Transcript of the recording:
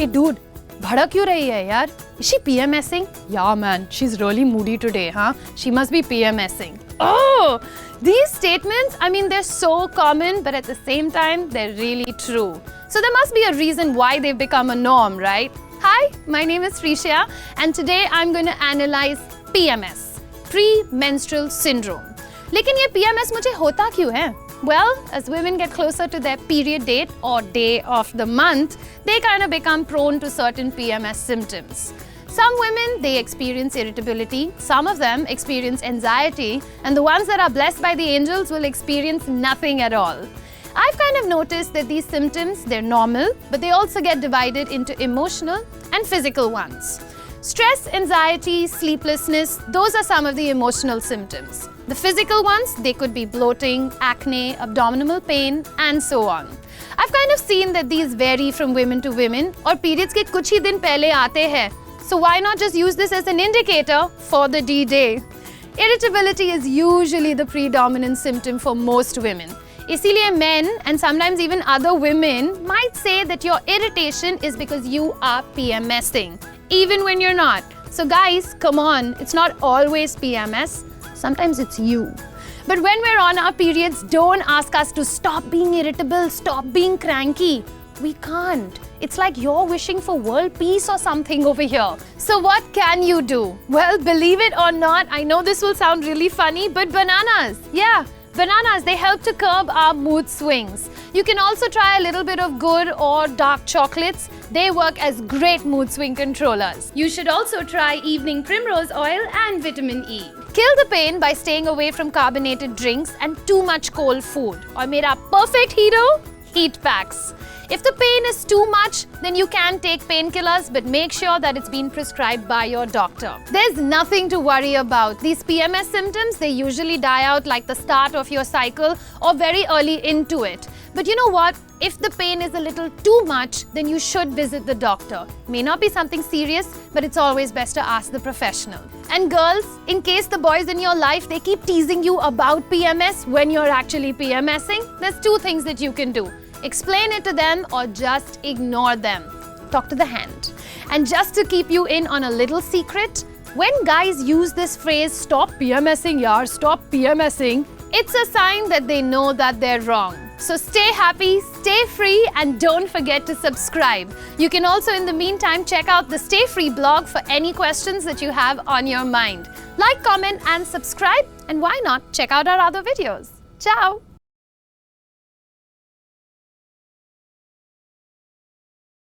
Hey dude, भड़क क्यों रही है यार? Is she PMSing? Yeah man, she's really moody today, huh? She must be PMSing. Oh, these statements, I mean, they're so common, but at the same time, they're really true. So there must be a reason why they've become a norm, right? Hi, my name is Srisha, and today I'm going to analyze PMS, premenstrual syndrome. लेकिन ये PMS मुझे होता क्यों है? Well, as women get closer to their period date or day of the month, they kind of become prone to certain PMS symptoms. Some women, they experience irritability, some of them experience anxiety, and the ones that are blessed by the angels will experience nothing at all. I've kind of noticed that these symptoms, they're normal, but they also get divided into emotional and physical ones. Stress, anxiety, sleeplessness, those are some of the emotional symptoms. The physical ones, they could be bloating, acne, abdominal pain, and so on. I've kind of seen that these vary from women to women, और periods के कुछ ही दिन पहले आते हैं. So why not just use this as an indicator for the D-Day? Irritability is usually the predominant symptom for most women. इसीलिए men and sometimes even other women might say that your irritation is because you are PMSing, even when you're not. So guys, come on, it's not always PMS. Sometimes it's you. But when we're on our periods, don't ask us to stop being irritable, stop being cranky. We can't. It's like you're wishing for world peace or something over here. So what can you do? Well, believe it or not, I know this will sound really funny, but bananas. Yeah, bananas, they help to curb our mood swings. You can also try a little bit of good or dark chocolates. They work as great mood swing controllers. You should also try evening primrose oil and vitamin E. Kill the pain by staying away from carbonated drinks and too much cold food. Or mera perfect hero? Heat packs. If the pain is too much, then you can take painkillers, but make sure that it's been prescribed by your doctor. There's nothing to worry about. These PMS symptoms, they usually die out like the start of your cycle or very early into it. But you know what? If the pain is a little too much, then you should visit the doctor. May not be something serious, but it's always best to ask the professional. And girls, in case the boys in your life, they keep teasing you about PMS when you're actually PMSing, there's two things that you can do. Explain it to them or just ignore them. Talk to the hand. And just to keep you in on a little secret, when guys use this phrase, stop PMSing yaar, stop PMSing, it's a sign that they know that they're wrong. So stay happy, stay free, and don't forget to subscribe. You can also, in the meantime, check out the Stay Free blog for any questions that you have on your mind. Like, comment, and subscribe. And why not check out our other videos? Ciao!